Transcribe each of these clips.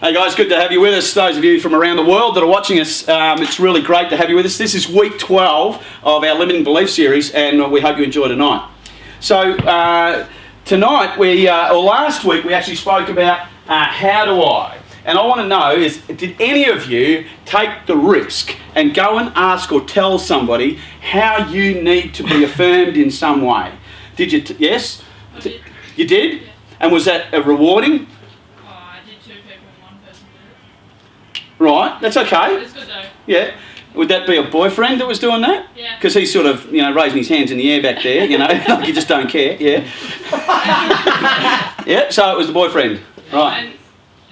Hey guys, good to have you with us. Those of you from around the world that are watching us, it's really great to have you with us. This is week 12 of our Limiting Belief series, and we hope you enjoy tonight. So tonight, last week, we actually spoke about how do I? And I want to know is, did any of you take the risk and go and ask or tell somebody how you need to be affirmed in some way? Did you? Yes? I did. You did? Yeah. And was that rewarding? I did 2 people and 1 person did it. Right, that's okay. It's good though. Yeah. Would that be a boyfriend that was doing that? Yeah. Because he's sort of, raising his hands in the air back there, like you just don't care, yeah. Yeah, so it was the boyfriend, right.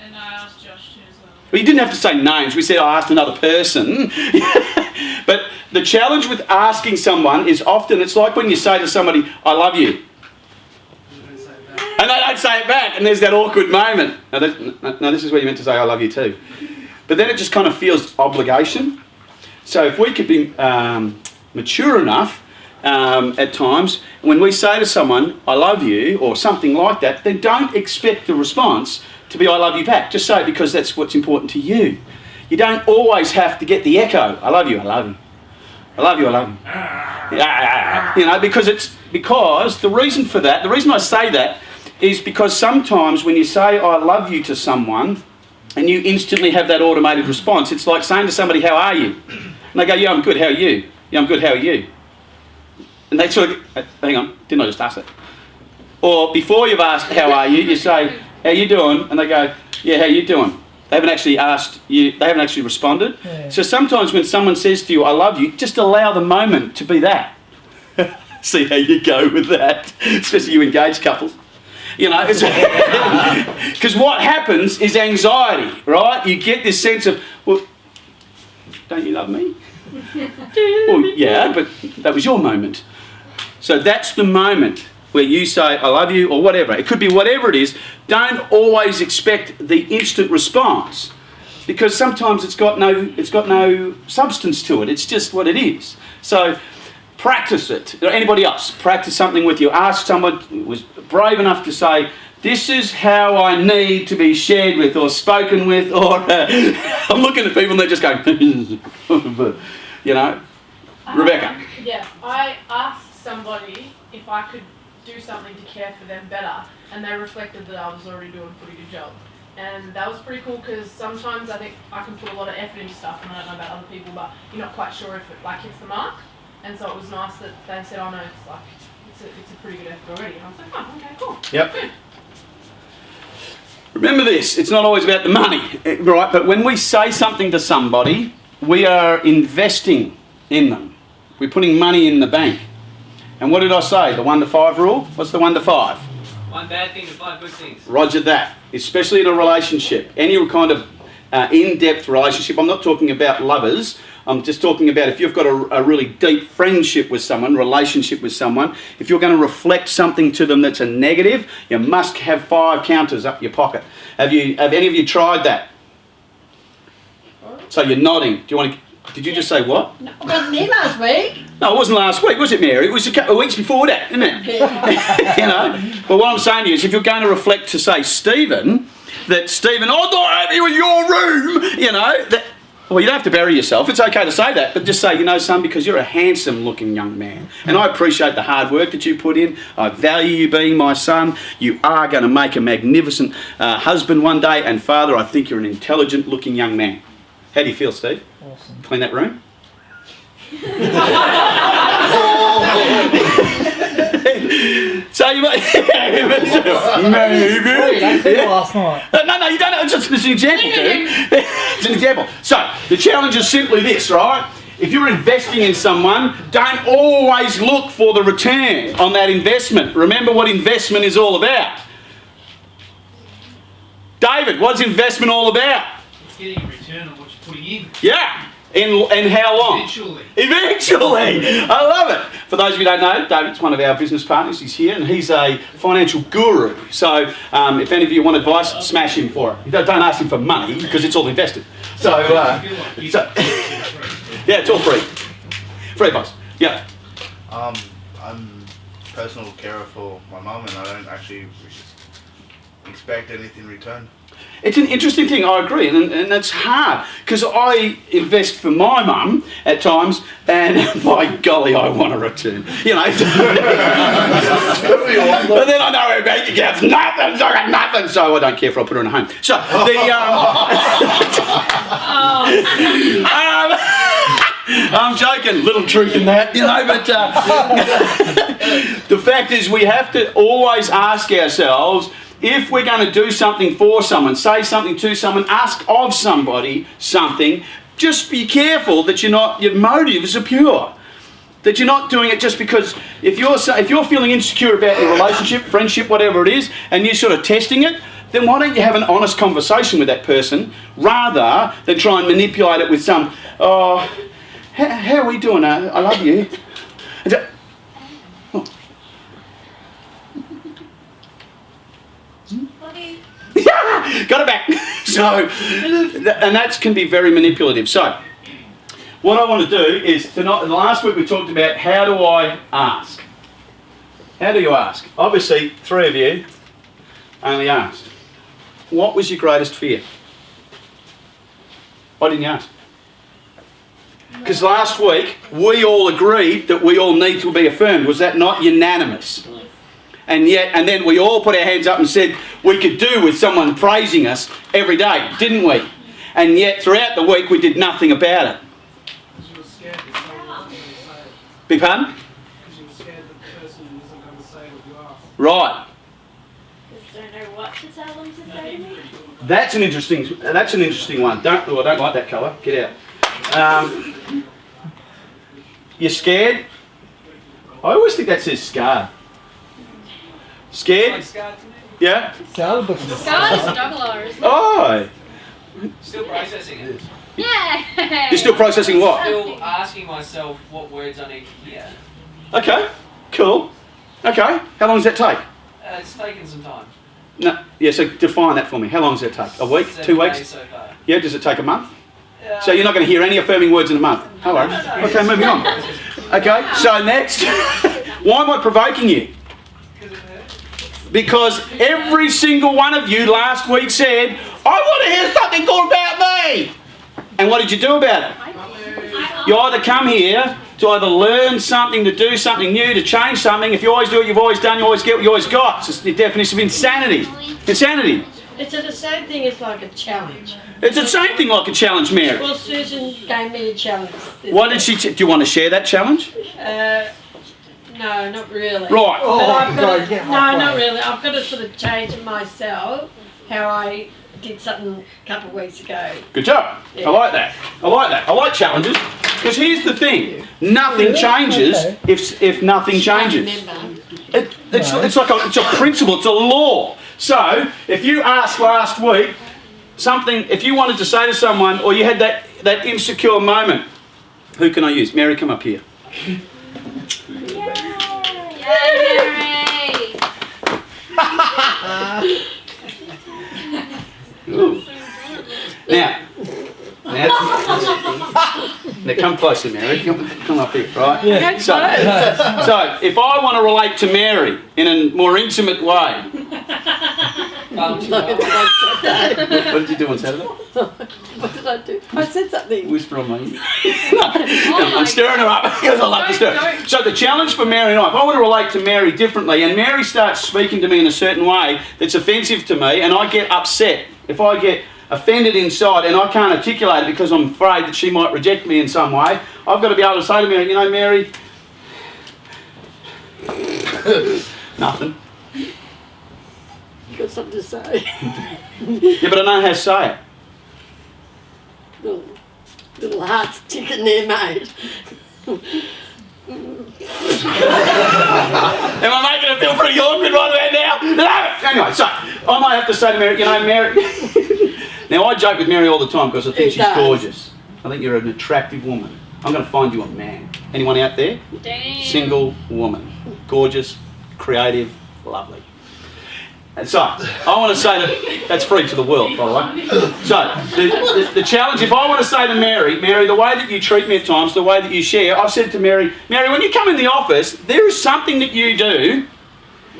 And I asked Josh too as well. Well, you didn't have to say names. We said I asked another person. But the challenge with asking someone is often, it's like when you say to somebody, I love you. And they don't say it back, and there's that awkward moment. No, this is where you meant to say I love you too. But then it just kind of feels obligation. So if we could be mature enough at times, when we say to someone, I love you, or something like that, then don't expect the response to be I love you back. Just say it because that's what's important to you. You don't always have to get the echo, I love you, I love you. I love you, I love you. Because the reason for that, the reason I say that is because sometimes when you say I love you to someone and you instantly have that automated response, it's like saying to somebody, how are you? And they go, yeah, I'm good, how are you? Yeah, I'm good, how are you? And they sort of, hang on, didn't I just ask that? Or before you've asked how are you, you say, how you doing? And they go, yeah, how you doing? They haven't actually asked you, they haven't actually responded. Yeah. So sometimes when someone says to you, I love you, just allow the moment to be that. See how you go with that, especially you engaged couples. Because what happens is anxiety, right? You get this sense of, well, don't you love me? Well, yeah, but that was your moment. So that's the moment where you say, I love you, or whatever. It could be whatever it is. Don't always expect the instant response, because sometimes it's got no substance to it. It's just what it is. So practice it. Or anybody else, practice something with you. Ask someone who was brave enough to say, this is how I need to be shared with or spoken with, or I'm looking at people and they're just going, Rebecca. I asked somebody if I could do something to care for them better, and they reflected that I was already doing a pretty good job. And that was pretty cool, because sometimes I think I can put a lot of effort into stuff and I don't know about other people, but you're not quite sure if it hits the mark. And so it was nice that they said, oh no, it's a pretty good effort already. And I was like, oh, okay, cool. Yep. Good. Remember this, it's not always about the money, right? But when we say something to somebody, we are investing in them. We're putting money in the bank. And what did I say? The 1 to 5 rule? What's the 1 to 5? 1 bad thing to 5 good things. Roger that. Especially in a relationship. Any kind of in-depth relationship. I'm not talking about lovers. I'm just talking about if you've got a really deep friendship with someone, relationship with someone, if you're going to reflect something to them that's a negative, you must have 5 counters up your pocket. Have any of you tried that? So you're nodding. Do you want to? Did you just say what? No, it wasn't here last week. No, it wasn't last week, was it, Mary? It was a couple of weeks before that, isn't it? But what I'm saying to you is, if you're going to reflect to say Stephen, I'm not happy with your room, well, you don't have to bury yourself. It's okay to say that, but just say, son, because you're a handsome-looking young man, and I appreciate the hard work that you put in. I value you being my son. You are going to make a magnificent husband one day, and Father, I think you're an intelligent-looking young man. How do you feel, Steve? Awesome. Clean that room? So you might... Maybe. Last night. No, you don't. It's an example, dude. It's an example. So the challenge is simply this, right? If you're investing in someone, don't always look for the return on that investment. Remember what investment is all about. David, what's investment all about? It's getting a return on what you're putting in. Yeah. And how long? Eventually. I love it. For those of you who don't know, David's one of our business partners. He's here, and he's a financial guru. So if any of you want advice, smash him for it. Don't ask him for money, because it's all invested. So, yeah, it's all free. Free advice. Yeah. I'm personal carer for my mum, and I don't actually expect anything in return. It's an interesting thing, I agree, and it's hard because I invest for my mum at times, and by golly, I want a return. You know, but then I know her bank account's nothing, so I got nothing, so I don't care if I put her in a home. So I'm joking, little truth in that, you know, but the fact is we have to always ask ourselves, if we're going to do something for someone, say something to someone, ask of somebody something, just be careful that your motives are pure. That you're not doing it just because if you're feeling insecure about your relationship, friendship, whatever it is, and you're sort of testing it, then why don't you have an honest conversation with that person rather than try and manipulate it with some, oh, how are we doing? I love you. Got it back. So, and that can be very manipulative. So, what I want to do is tonight. Last week we talked about how do I ask. How do you ask? Obviously, 3 of you only asked. What was your greatest fear? Why didn't you ask? Because last week we all agreed that we all need to be affirmed. Was that not unanimous? And then we all put our hands up and said we could do with someone praising us every day, didn't we? And yet throughout the week we did nothing about it. Because you were scared that someone wasn't going to say it. Beg pardon? Because you were scared that the person wasn't going to say what you asked. Right. Just don't know what to tell them to say to me. That's an interesting one. I don't like that colour. Get out. You're scared? I always think that says scarred. Scared? Yeah? Scar's double-R, isn't it? Oh! Still processing it. Yeah. You're still processing what? Still asking myself what words I need to hear. Okay, cool. Okay, how long does that take? It's taken some time. No, yeah, so define that for me. How long does that take? A week? 7 2 days weeks? so far. Yeah, does it take a month? So you're not going to hear any affirming words in a month? No worries. Okay, moving on. Okay, so next. Why am I provoking you? Because every single one of you last week said, I want to hear something good about me. And what did you do about it? You either come here to either learn something, to do something new, to change something. If you always do what you've always done, you always get what you always got. It's just the definition of insanity. Insanity. It's the same thing as like a challenge. It's the same thing like a challenge, Mary. Well, Susan gave me a challenge. What did she... do you want to share that challenge? No, not really. Right. But I've got to, no, not really. I've got to sort of change myself how I did something a couple of weeks ago. Good job. Yeah. I like that. I like that. I like challenges. Because here's the thing. Nothing changes if nothing changes. Remember. It's like it's a principle. It's a law. So, if you asked last week something, if you wanted to say to someone, or you had that insecure moment, who can I use? Mary, come up here. Yay! Ooh. Now, come closer, Mary. Come up here, right? Yeah. So, if I want to relate to Mary in a more intimate way, what did you do on Saturday? What did I do? I said something. Whisper on my ear. I'm stirring her up because I love to stir. So the challenge for Mary and I, if I want to relate to Mary differently, and Mary starts speaking to me in a certain way that's offensive to me, and I get upset, if I get offended inside and I can't articulate it because I'm afraid that she might reject me in some way, I've got to be able to say to Mary, you know, Mary, nothing. You got something to say? Yeah, but I know how to say it. Little heart's ticking there, mate. Am I making it feel pretty awkward right about now? No! Anyway, so I might have to say to Mary, you know, Mary. Now, I joke with Mary all the time because I think she's gorgeous. I think you're an attractive woman. I'm going to find you a man. Anyone out there? Damn. Single woman. Gorgeous, creative, lovely. And so, I want to say that's free to the world, by the way. So, the challenge, if I want to say to Mary, Mary, the way that you treat me at times, the way that you share, I've said to Mary, Mary, when you come in the office, there is something that you do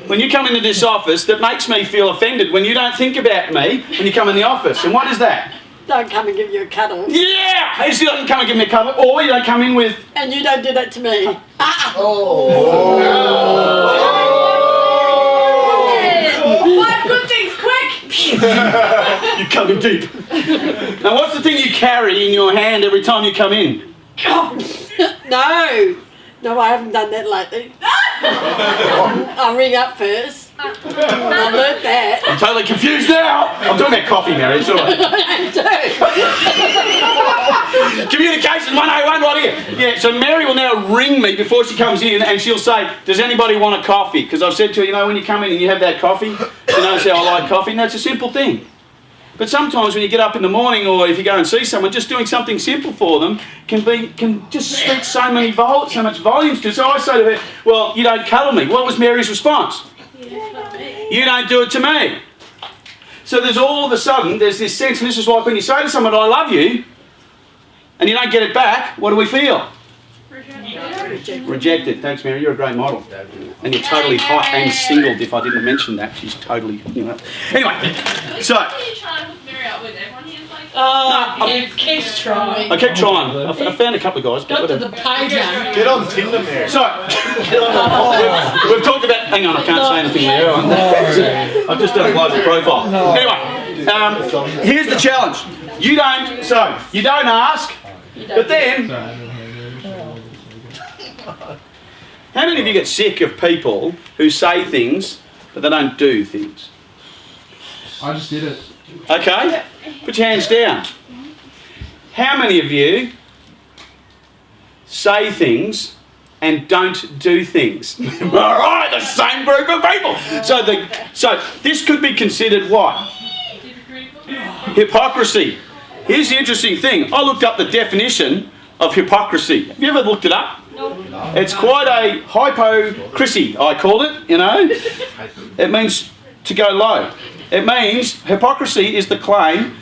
when you come into this office that makes me feel offended when you don't think about me when you come in the office. And what is that? Don't come and give you a cuddle. Yeah! He doesn't come and give me a cuddle, or you don't come in with... And you don't do that to me. Five good things, quick! You're coming deep. Now, what's the thing you carry in your hand every time you come in? No. No, I haven't done that lately. I'll ring up first. I learnt that. I'm totally confused now. I'm talking about coffee, Mary. It's all right. Communication 101 right here. Yeah, so Mary will now ring me before she comes in and she'll say, does anybody want a coffee? Because I've said to her, you know, when you come in and you have that coffee, she knows how I like coffee, and that's a simple thing. But sometimes when you get up in the morning or if you go and see someone, just doing something simple for them can just speak so much volumes to. So I say to her, well, you don't cuddle me. What was Mary's response? You don't do it to me. So there's all of a sudden, there's this sense, and this is like when you say to someone, I love you, and you don't get it back, what do we feel? Rejected. Thanks, Mary. You're a great model. And you're totally hot and singled, if I didn't mention that. She's totally, you know. Anyway, so... Are you trying to hook Mary up with everyone here's like... Keep trying. I kept trying. I found a couple of guys. But Got to whatever. the pager. Get on Tinder, Mary. So, we've talked about... Hang on, I can't say anything there. I've just done a global profile. Anyway, here's the challenge. You don't ask, but then... How many of you get sick of people who say things, but they don't do things? I just did it. Okay? Put your hands down. How many of you say things and don't do things? All right, the same group of people. So this could be considered what? Hypocrisy. Here's the interesting thing. I looked up the definition of hypocrisy. Have you ever looked it up? It's quite a hypocrisy, I called it, you know. It means to go low. It means hypocrisy is the claim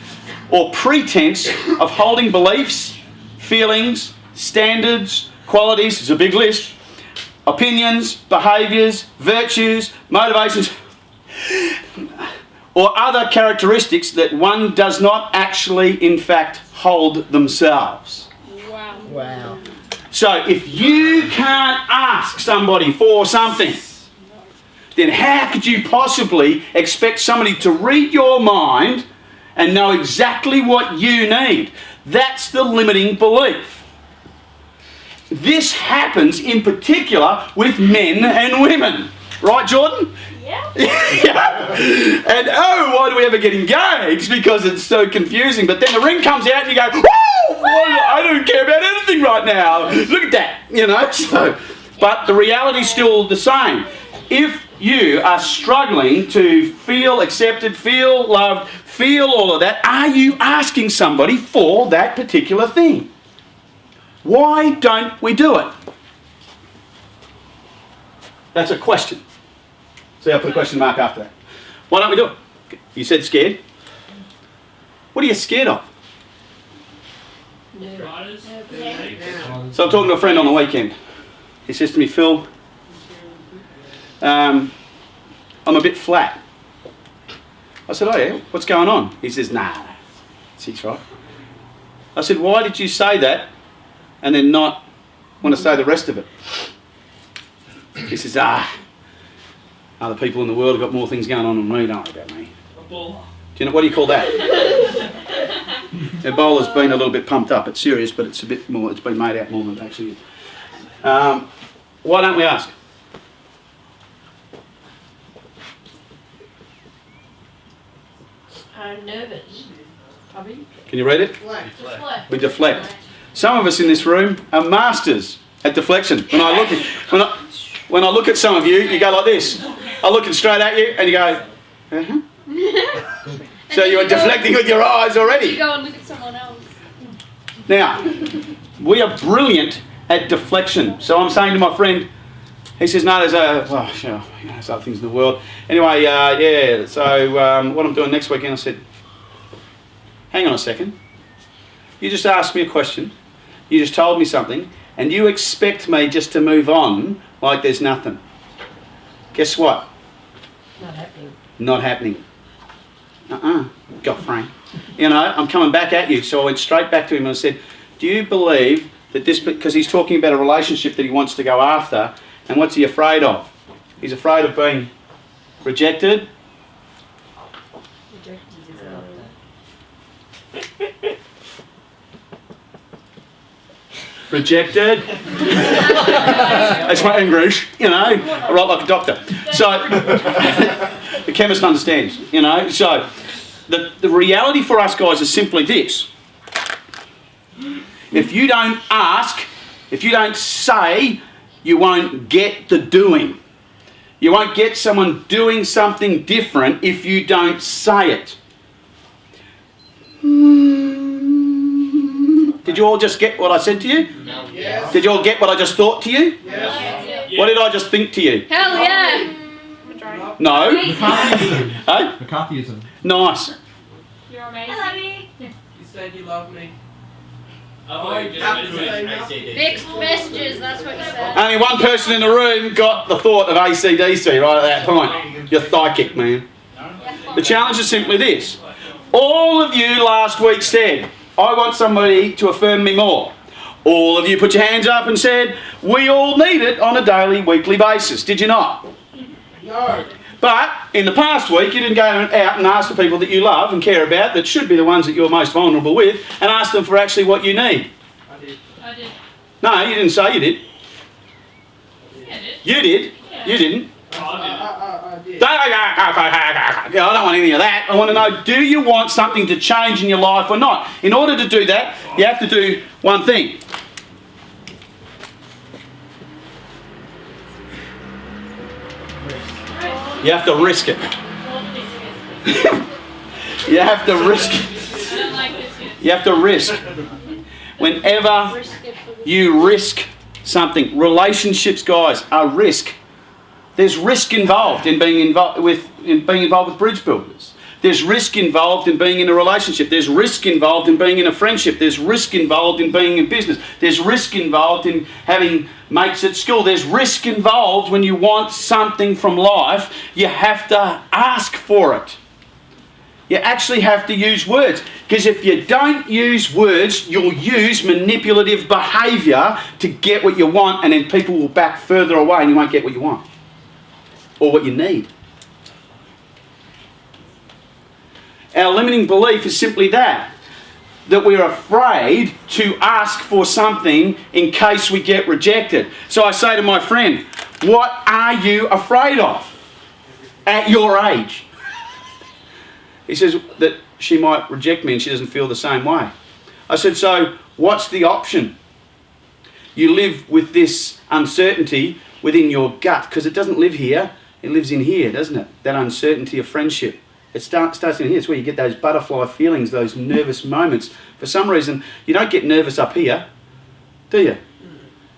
or pretense of holding beliefs, feelings, standards, qualities, it's a big list, opinions, behaviours, virtues, motivations, or other characteristics that one does not actually, in fact, hold themselves. Wow. So if you can't ask somebody for something, then how could you possibly expect somebody to read your mind and know exactly what you need? That's the limiting belief. This happens in particular with men and women. Right, Jordan? Yeah. Yeah. And why do we ever get engaged? Because it's so confusing. But then the ring comes out and you go, woo! I don't care about anything right now. Look at that, you know. So, but the reality's still the same. If you are struggling to feel accepted, feel loved, feel all of that, are you asking somebody for that particular thing? Why don't we do it? That's a question. See, I'll put a question mark after that. Why don't we do it? You said scared. What are you scared of? So I'm talking to a friend on the weekend. He says to me, Phil, I'm a bit flat. I said, oh yeah, what's going on? He says, nah, he's right. I said, why did you say that and then not want to say the rest of it? He says, other people in the world have got more things going on than me, don't worry about me. Do you know, what do you call that? Ebola's been a little bit pumped up. It's serious, but it's a bit more, it's been made out more than it actually is. Why don't we ask? I'm nervous. Probably. Can you read it? We deflect. Some of us in this room are masters at deflection. When I look at some of you, you go like this. I'm looking straight at you and you go, uh-huh. So you're deflecting with your eyes already. You go and look at someone else. Now, we are brilliant at deflection. So I'm saying to my friend, he says, no, there's other things in the world. Anyway, so what I'm doing next weekend, I said, hang on a second. You just asked me a question. You just told me something. And you expect me just to move on like there's nothing. Guess what? Not happening. Got Frank. You know, I'm coming back at you. So I went straight back to him and I said, do you believe that this, because he's talking about a relationship that he wants to go after, and what's he afraid of? He's afraid of being rejected. Rejected. That's my English, you know. I write like a doctor. So, the chemist understands, you know. So, the reality for us guys is simply this. If you don't ask, if you don't say, you won't get the doing. You won't get someone doing something different if you don't say it. Did you all just get what I said to you? No. Yes. Did you all get what I just thought to you? Yes. What did I just think to you? Hell yeah! No? McCarthyism. Hey? McCarthyism. Nice. You're I amazing. love you. You said you love me. Mixed messages, that's what you said. Only one person in the room got the thought of AC/DC right at that point. You're psychic, man. The challenge is simply this. All of you last week said, I want somebody to affirm me more. All of you put your hands up and said, we all need it on a daily, weekly basis. Did you not? No. But in the past week, you didn't go out and ask the people that you love and care about, that should be the ones that you're most vulnerable with, and ask them for actually what you need. I did. I did. No, you didn't say you did. Yeah, I did. You did. Yeah. You didn't. I did. Yeah, I don't want any of that. I want to know, do you want something to change in your life or not? In order to do that, you have to do one thing. You have to risk it. You have to risk it. I don't like biscuits. You have to risk. Whenever you risk something, relationships, guys, are risk. There's risk involved in being involved with bridge builders. There's risk involved in being in a relationship. There's risk involved in being in a friendship. There's risk involved in being in business. There's risk involved in having mates at school. There's risk involved when you want something from life. You have to ask for it. You actually have to use words. Because if you don't use words, you'll use manipulative behaviour to get what you want, and then people will back further away and you won't get what you want. Or what you need. Our limiting belief is simply that we're afraid to ask for something in case we get rejected. So I say to my friend, what are you afraid of at your age? He says that she might reject me and she doesn't feel the same way. I said, so what's the option? You live with this uncertainty within your gut, because it doesn't live here, it lives in here, doesn't it? That uncertainty of friendship. It starts in here. It's where you get those butterfly feelings, those nervous moments. For some reason, you don't get nervous up here, do you?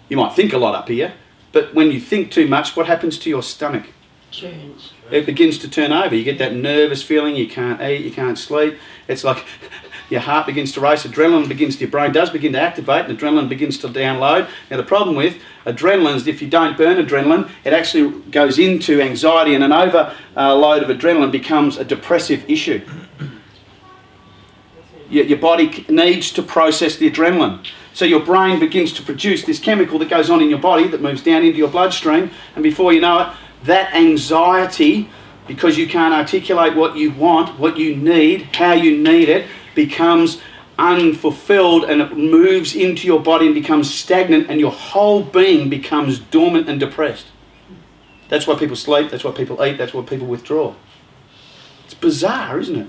You might think a lot up here, but when you think too much, what happens to your stomach? Turns. It begins to turn over. You get that nervous feeling, you can't eat, you can't sleep. It's like your heart begins to race, your brain does begin to activate, and adrenaline begins to download. Now the problem with adrenaline is if you don't burn adrenaline, it actually goes into anxiety, and an overload of adrenaline becomes a depressive issue. Your body needs to process the adrenaline. So your brain begins to produce this chemical that goes on in your body that moves down into your bloodstream, and before you know it, that anxiety, because you can't articulate what you want, what you need, how you need it, becomes unfulfilled, and it moves into your body and becomes stagnant, and your whole being becomes dormant and depressed. That's why people sleep, that's why people eat, that's why people withdraw. It's bizarre, isn't it?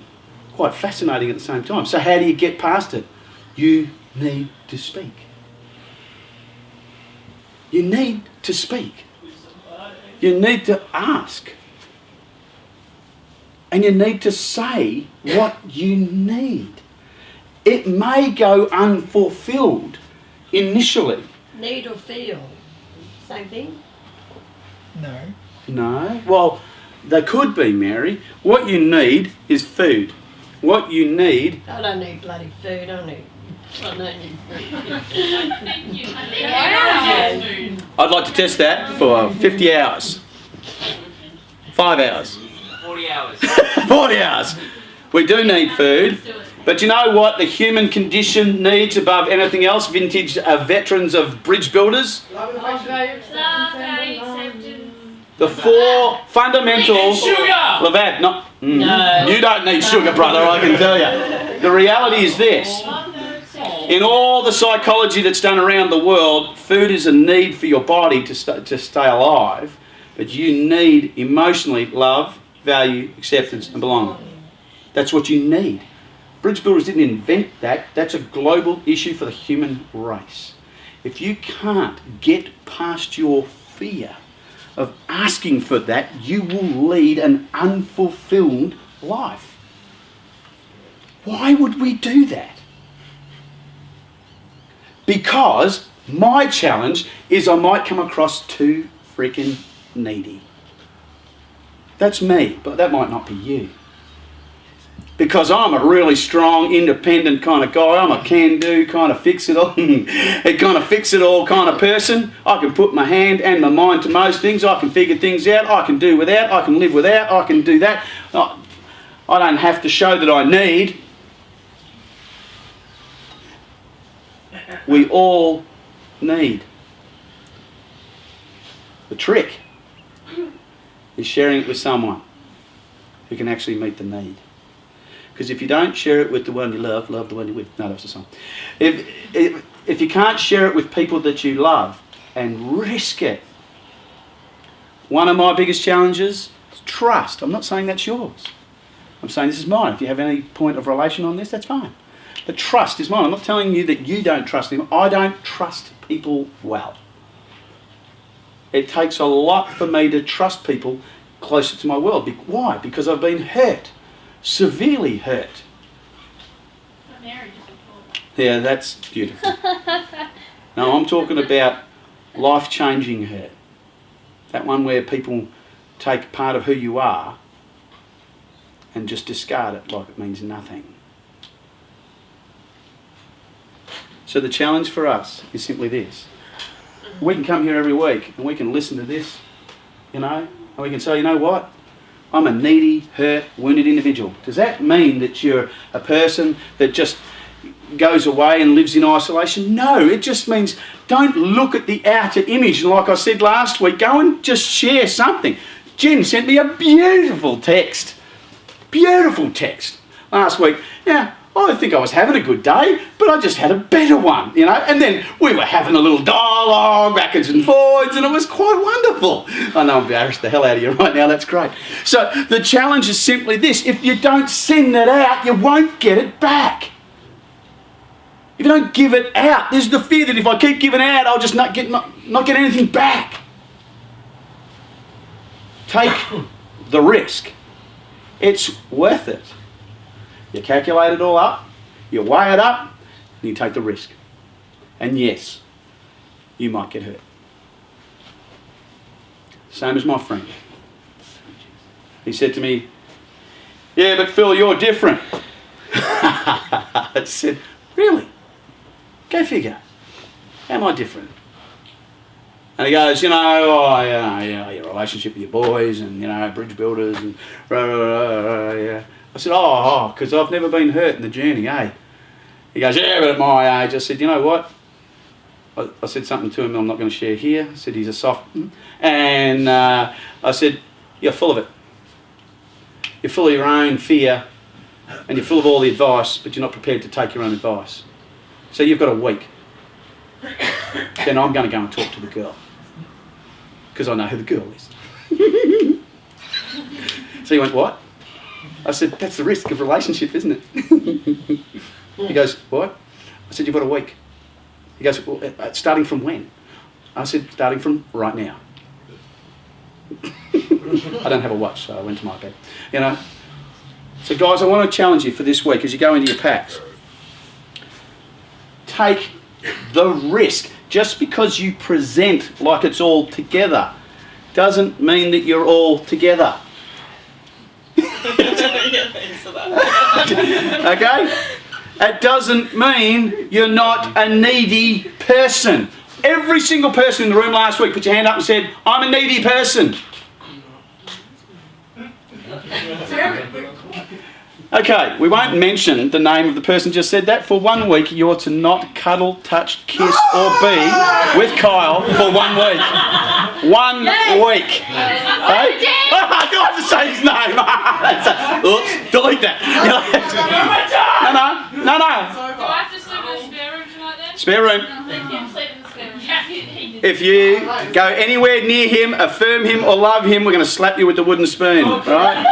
Quite fascinating at the same time. So how do you get past it? You need to speak. You need to speak. You need to ask. And you need to say what you need. It may go unfulfilled initially. Need or feel? Same thing? No. No. Well, they could be, Mary. What you need is food. What you need... I don't need bloody food, I don't need food. Thank you. I think I food. I'd like to test that for 50 hours. 5 hours. 40 hours. 40 hours. We do need food. But you know what the human condition needs above anything else? Vintage veterans of bridge builders. Love, value, Love, value, acceptance, acceptance. The four fundamentals. Sugar! Levat, not. No. You don't need sugar, brother, I can tell you. The reality is this. In all the psychology that's done around the world, food is a need for your body to stay alive. But you need emotionally love, value, acceptance and belonging. That's what you need. Bridge builders didn't invent that. That's a global issue for the human race. If you can't get past your fear of asking for that, you will lead an unfulfilled life. Why would we do that? Because my challenge is I might come across too freaking needy. That's me, but that might not be you. Because I'm a really strong, independent kind of guy. I'm a can-do, kind of fix-it-all, kind of person. I can put my hand and my mind to most things. I can figure things out. I can do without. I can live without. I can do that. I don't have to show that I need. We all need. The trick is sharing it with someone who can actually meet the need. Because if you don't share it with the one you love the one you're with. No, that's the song. If you can't share it with people that you love and risk it, one of my biggest challenges is trust. I'm not saying that's yours. I'm saying this is mine. If you have any point of relation on this, that's fine. But trust is mine. I'm not telling you that you don't trust them. I don't trust people well. It takes a lot for me to trust people closer to my world. Why? Because I've been hurt. Severely hurt. Got married just before. Yeah, that's beautiful. No, I'm talking about life-changing hurt. That one where people take part of who you are and just discard it like it means nothing. So the challenge for us is simply this. We can come here every week and we can listen to this, and we can say, you know what? I'm a needy, hurt, wounded individual. Does that mean that you're a person that just goes away and lives in isolation? No, it just means don't look at the outer image. And like I said last week, go and just share something. Jen sent me a beautiful text last week. Now, I think I was having a good day, but I just had a better one, And then we were having a little dialogue backwards and forwards, and it was quite wonderful. I know I'm embarrassed the hell out of you right now. That's great. So the challenge is simply this. If you don't send that out, you won't get it back. If you don't give it out, there's the fear that if I keep giving out, I'll just not get anything back. Take the risk. It's worth it. You calculate it all up, you weigh it up, and you take the risk. And yes, you might get hurt. Same as my friend. He said to me, yeah, but Phil, you're different. I said, really? Go figure. How am I different? And he goes, your relationship with your boys and, bridge builders and yeah. I said, because I've never been hurt in the journey, eh? He goes, yeah, but at my age. I said, you know what? I said something to him I'm not going to share here. I said, he's a soft... And I said, you're full of it. You're full of your own fear and you're full of all the advice, but you're not prepared to take your own advice. So you've got a week. Then I'm going to go and talk to the girl. Because I know who the girl is. So he went, what? I said, that's the risk of relationship, isn't it? He goes, what? I said, you've got a week. He goes, well, starting from when? I said, starting from right now. I don't have a watch, so I went to my bed. So guys, I want to challenge you for this week as you go into your packs. Take the risk. Just because you present like it's all together doesn't mean that you're all together. Okay? It doesn't mean you're not a needy person. Every single person in the room last week put your hand up and said, I'm a needy person. Okay, we won't mention the name of the person just said that. For 1 week, you're to not cuddle, touch, kiss, or be with Kyle for 1 week. 1 week. Hey? Do I have to say his name? Oops, delete that. No. Do I have to sleep in the spare room tonight then? Spare room. Let him sleep in the spare room. Yeah, he did. If you go anywhere near him, affirm him, or love him, we're going to slap you with the wooden spoon, right?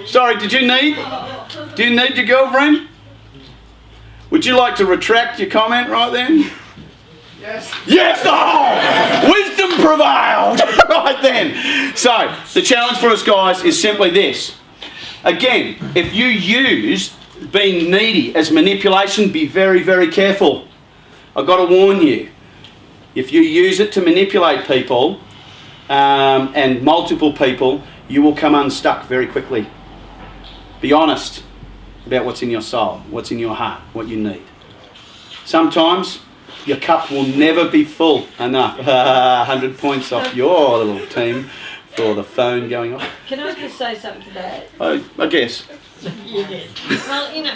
Sorry, do you need your girlfriend? Would you like to retract your comment right then? Yes. Yes! Oh! Wisdom prevailed! Right then. So, the challenge for us guys is simply this. Again, if you use being needy as manipulation, be very, very careful. I've got to warn you. If you use it to manipulate people, and multiple people, you will come unstuck very quickly. Be honest about what's in your soul, what's in your heart, what you need. Sometimes your cup will never be full enough. 100 points off your little team for the phone going off. Can I just say something to that? I guess. You did. Well, you know,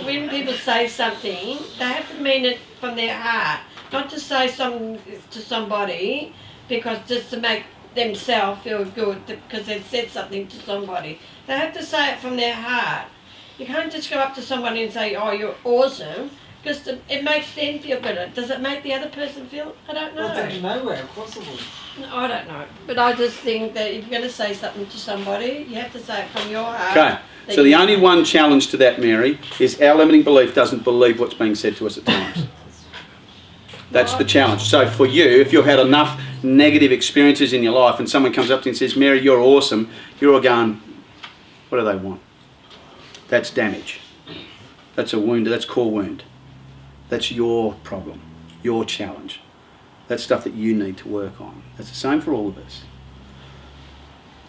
when people say something, they have to mean it from their heart, not to say something to somebody because just to make themselves feel good because they've said something to somebody. They have to say it from their heart. You can't just go up to somebody and say, "Oh, you're awesome," because it makes them feel better. Does it make the other person feel? I don't know. Nowhere, of course it would. I don't know. But I just think that if you're going to say something to somebody, you have to say it from your heart. Okay, so the only one challenge to that, Mary, is our limiting belief doesn't believe what's being said to us at times. That's the challenge. So for you, if you've had enough negative experiences in your life and someone comes up to you and says, "Mary, you're awesome," you're all going, what do they want? That's damage. That's a wound, that's core wound. That's your problem, your challenge. That's stuff that you need to work on. That's the same for all of us.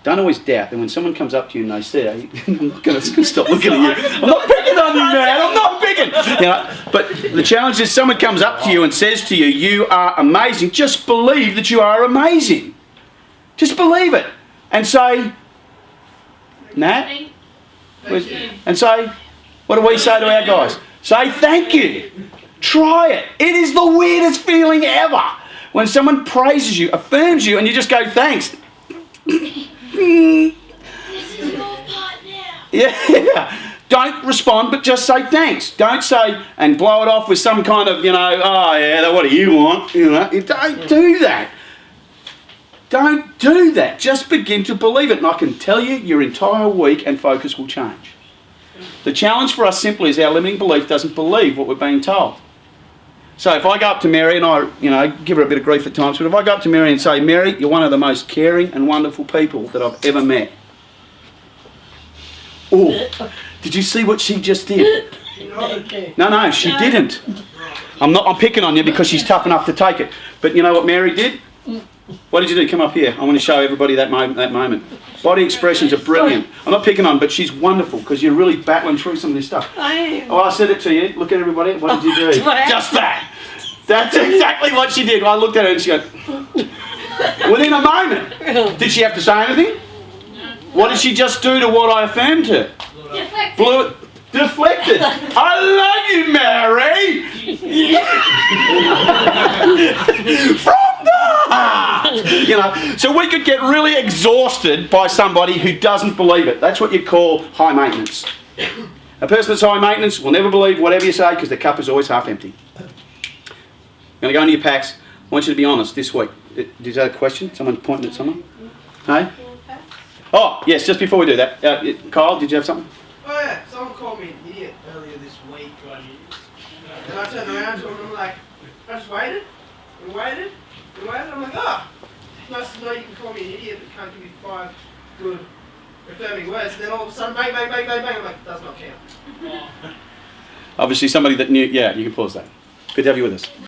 Don't always doubt that when someone comes up to you and they say, "I'm not going to stop looking at you. I'm not picking on you, man. I'm not picking." You know, but the challenge is someone comes up to you and says to you, "You are amazing." Just believe that you are amazing. Just believe it. And say, "Nat?" And say, what do we say to our guys? Say, "Thank you." Try it. It is the weirdest feeling ever. When someone praises you, affirms you, and you just go, "Thanks." This is your part now. Yeah. Don't respond, but just say thanks. Don't say and blow it off with some kind of, "Oh yeah, what do you want?" Don't do that. Don't do that. Just begin to believe it. And I can tell you, your entire week and focus will change. The challenge for us simply is our limiting belief doesn't believe what we're being told. So if I go up to Mary and I, give her a bit of grief at times, but if I go up to Mary and say, "Mary, you're one of the most caring and wonderful people that I've ever met." Oh, did you see what she just did? No, she didn't. I'm picking on you because she's tough enough to take it. But you know what Mary did? What did you do? Come up here. I want to show everybody that moment. Body expressions are brilliant. I'm not picking on, but she's wonderful because you're really battling through some of this stuff. I am. Oh, I said it to you. Look at everybody. What did you do? Just that. That's exactly what she did. I looked at her and she goes, within a moment. Did she have to say anything? What did she just do to what I affirmed her? Deflected. I love you, Mary. From the heart. So we could get really exhausted by somebody who doesn't believe it. That's what you call high maintenance. A person that's high maintenance will never believe whatever you say because the cup is always half empty. You're going to go into your packs. I want you to be honest this week. Did you have a question? Someone's pointing at someone? Hey? Oh, yes, just before we do that. Kyle, did you have something? Oh yeah, someone called me an idiot earlier this week, right? And I turned around to him and I'm like, I just waited, and waited, and waited. I'm like, nice to know you can call me an idiot, but can't give me 5 good affirming words. And then all of a sudden, bang, bang, bang, bang, bang. I'm like, does not count. Obviously somebody that knew, yeah, you can pause that. Good to have you with us.